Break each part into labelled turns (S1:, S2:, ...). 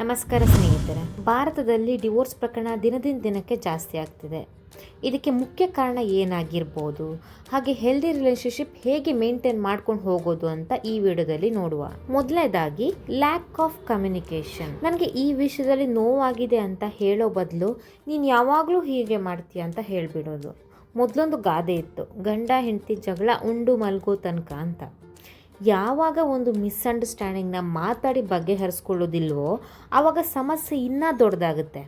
S1: ನಮಸ್ಕಾರ ಸ್ನೇಹಿತರೆ. ಭಾರತದಲ್ಲಿ ಡಿವೋರ್ಸ್ ಪ್ರಕರಣ ದಿನದಿಂದ ದಿನಕ್ಕೆ ಜಾಸ್ತಿ ಆಗ್ತಿದೆ. ಇದಕ್ಕೆ ಮುಖ್ಯ ಕಾರಣ ಏನಾಗಿರ್ಬೋದು, ಹಾಗೆ ಹೆಲ್ದಿ ರಿಲೇಶನ್ಶಿಪ್ ಹೇಗೆ ಮೇಂಟೈನ್ ಮಾಡ್ಕೊಂಡು ಹೋಗೋದು ಅಂತ ಈ ವಿಡಿಯೋದಲ್ಲಿ ನೋಡುವ. ಮೊದಲನೇದಾಗಿ ಲ್ಯಾಕ್ ಆಫ್ ಕಮ್ಯುನಿಕೇಶನ್. ನನಗೆ ಈ ವಿಷಯದಲ್ಲಿ ನೋವಾಗಿದೆ ಅಂತ ಹೇಳೋ ಬದಲು ನೀನು ಯಾವಾಗಲೂ ಹೀಗೆ ಮಾಡ್ತೀಯ ಅಂತ ಹೇಳಿಬಿಡೋದು. ಮೊದಲೊಂದು ಗಾದೆ ಇತ್ತು, ಗಂಡ ಹೆಂಡತಿ ಜಗಳ ಉಂಡು ಮಲ್ಗೋ ತನಕ ಅಂತ. ಯಾವಾಗ ಒಂದು ಮಿಸ್ಅಂಡರ್ಸ್ಟ್ಯಾಂಡಿಂಗ್ನ ಮಾತಾಡಿ ಬಗೆಹರಿಸ್ಕೊಳ್ಳೋದಿಲ್ವೋ ಆವಾಗ ಸಮಸ್ಯೆ ಇನ್ನೂ ದೊಡ್ಡದಾಗುತ್ತೆ.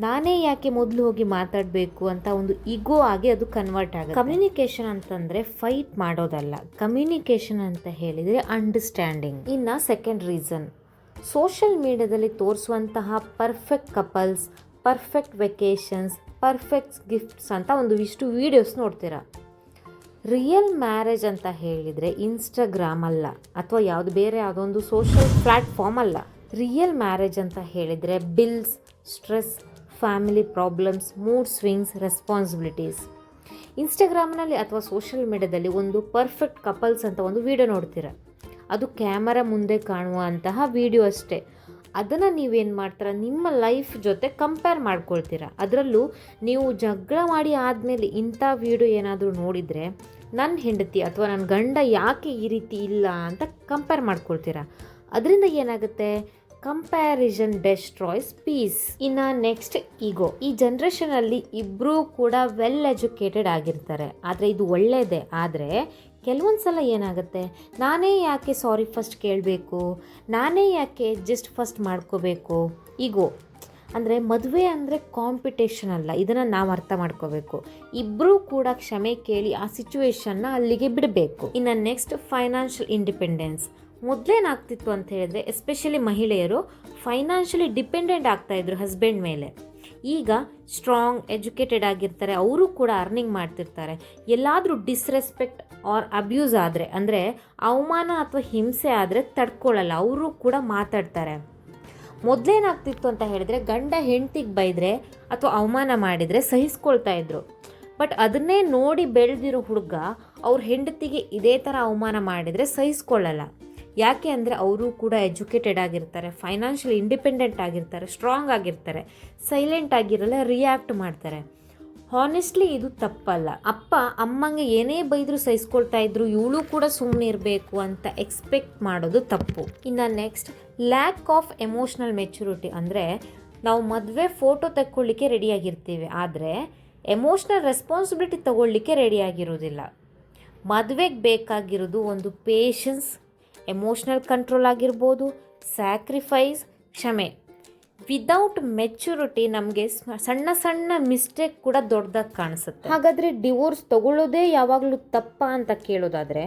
S1: ನಾನೇ ಯಾಕೆ ಮೊದಲು ಹೋಗಿ ಮಾತಾಡಬೇಕು ಅಂತ ಒಂದು ಈಗೋ ಆಗಿ ಅದು ಕನ್ವರ್ಟ್ ಆಗುತ್ತೆ. ಕಮ್ಯುನಿಕೇಷನ್ ಅಂತಂದರೆ ಫೈಟ್ ಮಾಡೋದಲ್ಲ, ಕಮ್ಯುನಿಕೇಷನ್ ಅಂತ ಹೇಳಿದರೆ ಅಂಡರ್ಸ್ಟ್ಯಾಂಡಿಂಗ್. ಇನ್ನು ಸೆಕೆಂಡ್ ರೀಸನ್, ಸೋಷಿಯಲ್ ಮೀಡಿಯಾದಲ್ಲಿ ತೋರಿಸುವಂತಹ perfect couples, perfect vacations, perfect gifts ಅಂತ ಒಂದಿಷ್ಟು ವೀಡಿಯೋಸ್ ನೋಡ್ತೀರಾ. ರಿಯಲ್ ಮ್ಯಾರೇಜ್ ಅಂತ ಹೇಳಿದರೆ ಇನ್ಸ್ಟಾಗ್ರಾಮ್ ಅಲ್ಲ, ಅಥವಾ ಬೇರೆ ಯಾವುದೊಂದು ಸೋಷಿಯಲ್ ಪ್ಲ್ಯಾಟ್ಫಾರ್ಮ್ ಅಲ್ಲ. ರಿಯಲ್ ಮ್ಯಾರೇಜ್ ಅಂತ ಹೇಳಿದರೆ bills, stress, family problems, mood swings, responsibilities. ಇನ್ಸ್ಟಾಗ್ರಾಮ್ನಲ್ಲಿ ಅಥವಾ ಸೋಷಿಯಲ್ ಮೀಡಿಯಾದಲ್ಲಿ ಒಂದು ಪರ್ಫೆಕ್ಟ್ ಕಪಲ್ಸ್ ಅಂತ ಒಂದು ವಿಡಿಯೋ ನೋಡ್ತೀರ, ಅದು ಕ್ಯಾಮರಾ ಮುಂದೆ ಕಾಣುವಂತಹ ವಿಡಿಯೋ ಅಷ್ಟೇ. ಅದನ್ನು ನೀವೇನು ಮಾಡ್ತೀರ, ನಿಮ್ಮ ಲೈಫ್ ಜೊತೆ ಕಂಪೇರ್ ಮಾಡ್ಕೊಳ್ತೀರ. ಅದರಲ್ಲೂ ನೀವು ಜಗಳ ಮಾಡಿ ಆದಮೇಲೆ ಇಂಥ ವಿಡಿಯೋ ಏನಾದರೂ ನೋಡಿದರೆ ನನ್ನ ಹೆಂಡತಿ ಅಥವಾ ನನ್ನ ಗಂಡ ಯಾಕೆ ಈ ರೀತಿ ಇಲ್ಲ ಅಂತ ಕಂಪೇರ್ ಮಾಡ್ಕೊಳ್ತೀರ. ಅದರಿಂದ ಏನಾಗುತ್ತೆ, ಕಂಪ್ಯಾರಿಸನ್ ಡೆಸ್ಟ್ರಾಯ್ಸ್ ಪೀಸ್. ಇನ್ನು ನೆಕ್ಸ್ಟ್ ಈಗೋ. ಈ ಜನ್ರೇಷನಲ್ಲಿ ಇಬ್ಬರೂ ಕೂಡ ವೆಲ್ ಎಜುಕೇಟೆಡ್ ಆಗಿರ್ತಾರೆ, ಆದರೆ ಇದು ಒಳ್ಳೆಯದೇ. ಆದರೆ ಕೆಲವೊಂದು ಸಲ ಏನಾಗುತ್ತೆ, ನಾನೇ ಯಾಕೆ ಸಾರಿ ಫಸ್ಟ್ ಕೇಳಬೇಕು, ನಾನೇ ಯಾಕೆ ಜಸ್ಟ್ ಫಸ್ಟ್ ಮಾಡ್ಕೋಬೇಕು. ಈಗೋ ಅಂದರೆ ಮದುವೆ ಅಂದರೆ ಕಾಂಪಿಟೇಷನ್ ಅಲ್ಲ, ಇದನ್ನು ನಾವು ಅರ್ಥ ಮಾಡ್ಕೋಬೇಕು. ಇಬ್ಬರೂ ಕೂಡ ಕ್ಷಮೆ ಕೇಳಿ ಆ ಸಿಚುವೇಶನ್ನ ಅಲ್ಲಿಗೆ ಬಿಡಬೇಕು. ಇನ್ನು ನೆಕ್ಸ್ಟ್ ಫೈನಾನ್ಷಿಯಲ್ ಇಂಡಿಪೆಂಡೆನ್ಸ್. ಮೊದಲೇನಾಗ್ತಿತ್ತು ಅಂತ ಹೇಳಿದ್ರೆ ಎಸ್ಪೆಷಲಿ ಮಹಿಳೆಯರು ಫೈನಾನ್ಷಿಯಲಿ ಡಿಪೆಂಡೆಂಟ್ ಆಗ್ತಾಯಿದ್ರು ಹಸ್ಬೆಂಡ್ ಮೇಲೆ. ಈಗ ಸ್ಟ್ರಾಂಗ್ ಎಜುಕೇಟೆಡ್ ಆಗಿರ್ತಾರೆ, ಅವರು ಕೂಡ ಅರ್ನಿಂಗ್ ಮಾಡ್ತಿರ್ತಾರೆ. ಎಲ್ಲಾದರೂ ಡಿಸ್ರೆಸ್ಪೆಕ್ಟ್ ಆರ್ ಅಬ್ಯೂಸ್ ಆದರೆ, ಅಂದರೆ ಅವಮಾನ ಅಥವಾ ಹಿಂಸೆ ಆದರೆ ತಡ್ಕೊಳ್ಳಲ್ಲ, ಅವರು ಕೂಡ ಮಾತಾಡ್ತಾರೆ. ಮೊದಲೇನಾಗ್ತಿತ್ತು ಅಂತ ಹೇಳಿದ್ರೆ ಗಂಡ ಹೆಂಡ್ತಿಗೆ ಬೈದರೆ ಅಥವಾ ಅವಮಾನ ಮಾಡಿದರೆ ಸಹಿಸ್ಕೊಳ್ತಾ ಇದ್ರು. ಬಟ್ ಅದನ್ನೇ ನೋಡಿ ಬೆಳೆದಿರೋ ಹುಡುಗ ಅವ್ರ ಹೆಂಡತಿಗೆ ಇದೇ ಥರ ಅವಮಾನ ಮಾಡಿದರೆ ಸಹಿಸ್ಕೊಳ್ಳಲ್ಲ. ಯಾಕೆ ಅಂದರೆ ಅವರು ಕೂಡ ಎಜುಕೇಟೆಡ್ ಆಗಿರ್ತಾರೆ, ಫೈನಾನ್ಷಿಯಲಿ ಇಂಡಿಪೆಂಡೆಂಟ್ ಆಗಿರ್ತಾರೆ, ಸ್ಟ್ರಾಂಗ್ ಆಗಿರ್ತಾರೆ, ಸೈಲೆಂಟ್ ಆಗಿರಲ್ಲ, ರಿಯಾಕ್ಟ್ ಮಾಡ್ತಾರೆ. ಹಾನೆಸ್ಟ್ಲಿ ಇದು ತಪ್ಪಲ್ಲ. ಅಪ್ಪ ಅಮ್ಮಂಗೆ ಏನೇ ಬೈದರೂ ಸಹಿಸ್ಕೊಳ್ತಾ ಇದ್ರು, ಇವಳು ಕೂಡ ಸುಮ್ಮನೆ ಇರಬೇಕು ಅಂತ ಎಕ್ಸ್ಪೆಕ್ಟ್ ಮಾಡೋದು ತಪ್ಪು. ಇನ್ನು next lack of emotional maturity. ಅಂದರೆ ನಾವು ಮದುವೆ ಫೋಟೋ ತಗೊಳ್ಳಿಕ್ಕೆ ರೆಡಿಯಾಗಿರ್ತೀವಿ, ಆದರೆ ಎಮೋಷ್ನಲ್ ರೆಸ್ಪಾನ್ಸಿಬಿಲಿಟಿ ತಗೊಳ್ಳಿಕ್ಕೆ ರೆಡಿಯಾಗಿರೋದಿಲ್ಲ. ಮದುವೆಗೆ ಬೇಕಾಗಿರೋದು ಒಂದು ಪೇಷನ್ಸ್, ಎಮೋಷ್ನಲ್ ಕಂಟ್ರೋಲ್ ಆಗಿರ್ಬೋದು, ಸ್ಯಾಕ್ರಿಫೈಸ್, ಕ್ಷಮೆ. ವಿದೌಟ್ ಮೆಚುರಿಟಿ ನಮಗೆ ಸಣ್ಣ ಸಣ್ಣ ಮಿಸ್ಟೇಕ್ ಕೂಡ ದೊಡ್ಡದಾಗಿ ಕಾಣಿಸುತ್ತೆ. ಹಾಗಾದರೆ ಡಿವೋರ್ಸ್ ತಗೊಳ್ಳೋದೇ ಯಾವಾಗಲೂ ತಪ್ಪ ಅಂತ ಕೇಳೋದಾದರೆ,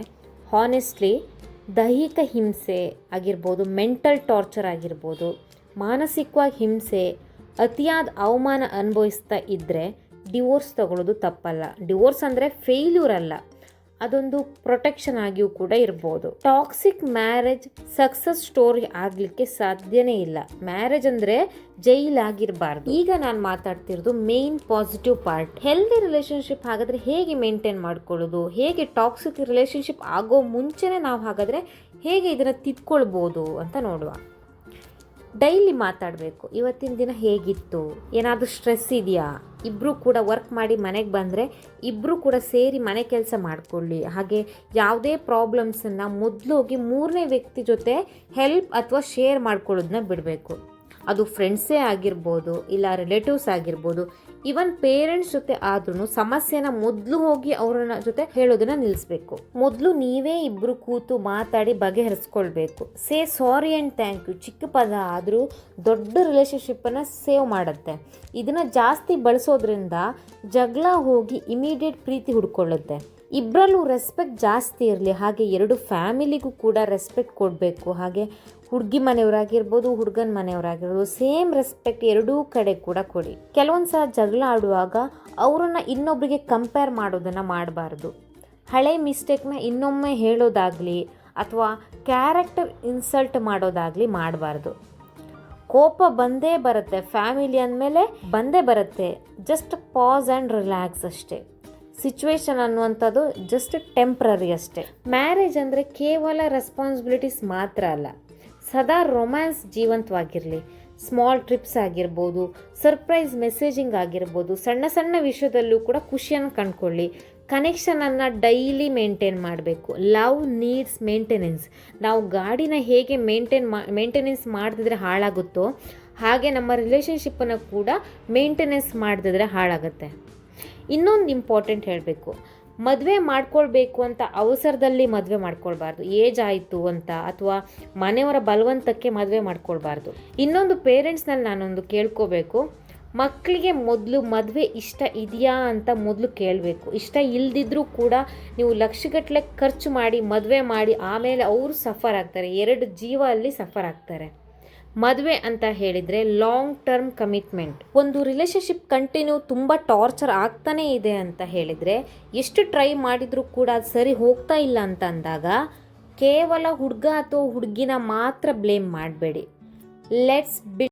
S1: ಹಾನೆಸ್ಟ್ಲಿ ದೈಹಿಕ ಹಿಂಸೆ ಆಗಿರ್ಬೋದು, ಮೆಂಟಲ್ ಟಾರ್ಚರ್ ಆಗಿರ್ಬೋದು, ಮಾನಸಿಕವಾಗಿ ಹಿಂಸೆ, ಅತಿಯಾದ ಅವಮಾನ ಅನುಭವಿಸ್ತಾ ಇದ್ದರೆ ಡಿವೋರ್ಸ್ ತಗೊಳ್ಳೋದು ತಪ್ಪಲ್ಲ. ಡಿವೋರ್ಸ್ ಅಂದರೆ ಫೇಲ್ಯೂರ್ ಅಲ್ಲ, ಅದೊಂದು ಪ್ರೊಟೆಕ್ಷನ್ ಆಗಿಯೂ ಕೂಡ ಇರ್ಬೋದು. ಟಾಕ್ಸಿಕ್ ಮ್ಯಾರೇಜ್ ಸಕ್ಸಸ್ ಸ್ಟೋರಿ ಆಗಲಿಕ್ಕೆ ಸಾಧ್ಯನೇ ಇಲ್ಲ. ಮ್ಯಾರೇಜ್ ಅಂದರೆ ಜೈಲಾಗಿರಬಾರ್ದು. ಈಗ ನಾನು ಮಾತಾಡ್ತಿರೋದು main positive part. Healthy relationship ಹಾಗಾದರೆ ಹೇಗೆ ಮೇಂಟೈನ್ ಮಾಡ್ಕೊಳ್ಳೋದು, ಹೇಗೆ ಟಾಕ್ಸಿಕ್ ರಿಲೇಷನ್ಶಿಪ್ ಆಗೋ ಮುಂಚೆನೇ ನಾವು ಹಾಗಾದರೆ ಹೇಗೆ ಇದನ್ನು ತಿದ್ಕೊಳ್ಬೋದು ಅಂತ ನೋಡುವ. ಡೈಲಿ ಮಾತಾಡಬೇಕು. ಇವತ್ತಿನ ದಿನ ಹೇಗಿತ್ತು, ಏನಾದರೂ ಸ್ಟ್ರೆಸ್ ಇದೆಯಾ, ಇಬ್ಬರು ಕೂಡ ವರ್ಕ್ ಮಾಡಿ ಮನೆಗೆ ಬಂದರೆ ಇಬ್ಬರು ಕೂಡ ಸೇರಿ ಮನೆ ಕೆಲಸ ಮಾಡಿಕೊಳ್ಳಿ. ಹಾಗೆ ಯಾವುದೇ ಪ್ರಾಬ್ಲಮ್ಸನ್ನು ಮೊದಲು ಹೋಗಿ ಮೂರನೇ ವ್ಯಕ್ತಿ ಜೊತೆ ಹೆಲ್ಪ್ ಅಥವಾ ಶೇರ್ ಮಾಡ್ಕೊಳ್ಳೋದನ್ನ ಬಿಡಬೇಕು. ಅದು ಫ್ರೆಂಡ್ಸೇ ಆಗಿರ್ಬೋದು, ಇಲ್ಲ ರಿಲೇಟಿವ್ಸ್ ಆಗಿರ್ಬೋದು, ಈವನ್ ಪೇರೆಂಟ್ಸ್ ಜೊತೆ ಆದ್ರೂ ಸಮಸ್ಯೆನ ಮೊದಲು ಹೋಗಿ ಅವರ ಜೊತೆ ಹೇಳೋದನ್ನ ನಿಲ್ಲಿಸಬೇಕು. ಮೊದಲು ನೀವೇ ಇಬ್ಬರು ಕೂತು ಮಾತಾಡಿ ಬಗೆಹರಿಸ್ಕೊಳ್ಬೇಕು. ಸೇ ಸಾರಿ ಆ್ಯಂಡ್ ಥ್ಯಾಂಕ್ ಯು ಚಿಕ್ಕ ಪದ ಆದರೂ ದೊಡ್ಡ ರಿಲೇಷನ್ಶಿಪ್ಪನ್ನು ಸೇವ್ ಮಾಡುತ್ತೆ. ಇದನ್ನು ಜಾಸ್ತಿ ಬಳಸೋದ್ರಿಂದ ಜಗಳ ಹೋಗಿ ಇಮಿಡಿಯೇಟ್ ಪ್ರೀತಿ ಹುಡ್ಕೊಳ್ಳುತ್ತೆ. ಇಬ್ಬರಲ್ಲೂ ರೆಸ್ಪೆಕ್ಟ್ ಜಾಸ್ತಿ ಇರಲಿ, ಹಾಗೆ ಎರಡು ಫ್ಯಾಮಿಲಿಗೂ ಕೂಡ ರೆಸ್ಪೆಕ್ಟ್ ಕೊಡಬೇಕು. ಹಾಗೆ ಹುಡುಗಿ ಮನೆಯವರಾಗಿರ್ಬೋದು, ಹುಡುಗನ ಮನೆಯವರಾಗಿರ್ಬೋದು, ಸೇಮ್ ರೆಸ್ಪೆಕ್ಟ್ ಎರಡೂ ಕಡೆ ಕೂಡ ಕೊಡಿ. ಕೆಲವೊಂದು ಸಲ ಜಗಳ ಆಡುವಾಗ ಅವರನ್ನು ಇನ್ನೊಬ್ಬರಿಗೆ ಕಂಪೇರ್ ಮಾಡೋದನ್ನು ಮಾಡಬಾರ್ದು. ಹಳೆ ಮಿಸ್ಟೇಕ್ನ ಇನ್ನೊಮ್ಮೆ ಹೇಳೋದಾಗಲಿ ಅಥವಾ ಕ್ಯಾರೆಕ್ಟರ್ ಇನ್ಸಲ್ಟ್ ಮಾಡೋದಾಗಲಿ ಮಾಡಬಾರ್ದು. ಕೋಪ ಬಂದೇ ಬರುತ್ತೆ, ಫ್ಯಾಮಿಲಿ ಅಂದಮೇಲೆ ಬಂದೇ ಬರುತ್ತೆ. ಜಸ್ಟ್ ಪಾಸ್ ಆ್ಯಂಡ್ ರಿಲ್ಯಾಕ್ಸ್ ಅಷ್ಟೇ. ಸಿಚುವೇಶನ್ ಅನ್ನುವಂಥದ್ದು ಜಸ್ಟ್ ಟೆಂಪ್ರರಿ ಅಷ್ಟೇ. ಮ್ಯಾರೇಜ್ ಅಂದರೆ ಕೇವಲ ರೆಸ್ಪಾನ್ಸಿಬಿಲಿಟೀಸ್ ಮಾತ್ರ ಅಲ್ಲ, ಸದಾ ರೊಮ್ಯಾನ್ಸ್ ಜೀವಂತವಾಗಿರಲಿ. ಸ್ಮಾಲ್ ಟ್ರಿಪ್ಸ್ ಆಗಿರ್ಬೋದು, ಸರ್ಪ್ರೈಸ್ ಮೆಸೇಜಿಂಗ್ ಆಗಿರ್ಬೋದು, ಸಣ್ಣ ಸಣ್ಣ ವಿಷಯದಲ್ಲೂ ಕೂಡ ಖುಷಿಯನ್ನು ಕಂಡುಕೊಳ್ಳಿ. ಕನೆಕ್ಷನನ್ನು ಡೈಲಿ ಮೇಂಟೈನ್ ಮಾಡಬೇಕು. Love needs maintenance. ನಾವು ಗಾಡಿನ ಹೇಗೆ ಮೇಂಟೆನೆನ್ಸ್ ಮಾಡದಿದ್ರೆ ಹಾಳಾಗುತ್ತೋ ಹಾಗೆ ನಮ್ಮ ರಿಲೇಷನ್ಶಿಪ್ಪನ್ನು ಕೂಡ ಮೇಂಟೆನೆನ್ಸ್ ಮಾಡದಿದ್ರೆ ಹಾಳಾಗುತ್ತೆ. ಇನ್ನೊಂದು ಇಂಪಾರ್ಟೆಂಟ್ ಹೇಳಬೇಕು, ಮದುವೆ ಮಾಡ್ಕೊಳ್ಬೇಕು ಅಂತ ಅವಸರದಲ್ಲಿ ಮದುವೆ ಮಾಡ್ಕೊಳ್ಬಾರ್ದು. ಏಜ್ ಆಯಿತು ಅಂತ ಅಥವಾ ಮನೆಯವರ ಬಲವಂತಕ್ಕೆ ಮದುವೆ ಮಾಡ್ಕೊಳ್ಬಾರ್ದು. ಇನ್ನೊಂದು ಪೇರೆಂಟ್ಸ್ನಲ್ಲಿ ನಾನೊಂದು ಕೇಳ್ಕೋಬೇಕು, ಮಕ್ಕಳಿಗೆ ಮೊದಲು ಮದುವೆ ಇಷ್ಟ ಇದೆಯಾ ಅಂತ ಮೊದಲು ಕೇಳಬೇಕು. ಇಷ್ಟ ಇಲ್ಲದಿದ್ರೂ ಕೂಡ ನೀವು ಲಕ್ಷಗಟ್ಟಲೆ ಖರ್ಚು ಮಾಡಿ ಮದುವೆ ಮಾಡಿ ಆಮೇಲೆ ಅವರು ಸಫರ್ ಆಗ್ತಾರೆ, 2 ಜೀವ ಅಲ್ಲಿ ಸಫರ್ ಆಗ್ತಾರೆ. ಮದುವೆ ಅಂತ ಹೇಳಿದರೆ ಲಾಂಗ್ ಟರ್ಮ್ ಕಮಿಟ್ಮೆಂಟ್. ಒಂದು ರಿಲೇಷನ್ಶಿಪ್ ಕಂಟಿನ್ಯೂ ತುಂಬ ಟಾರ್ಚರ್ ಆಗ್ತಾನೇ ಇದೆ ಅಂತ ಹೇಳಿದರೆ, ಎಷ್ಟು ಟ್ರೈ ಮಾಡಿದರೂ ಕೂಡ ಅದು ಸರಿ ಹೋಗ್ತಾ ಇಲ್ಲ ಅಂತ ಅಂದಾಗ ಕೇವಲ ಹುಡುಗ ಅಥವಾ ಹುಡುಗಿನ ಮಾತ್ರ ಬ್ಲೇಮ್ ಮಾಡಬೇಡಿ. ಲೆಟ್ಸ್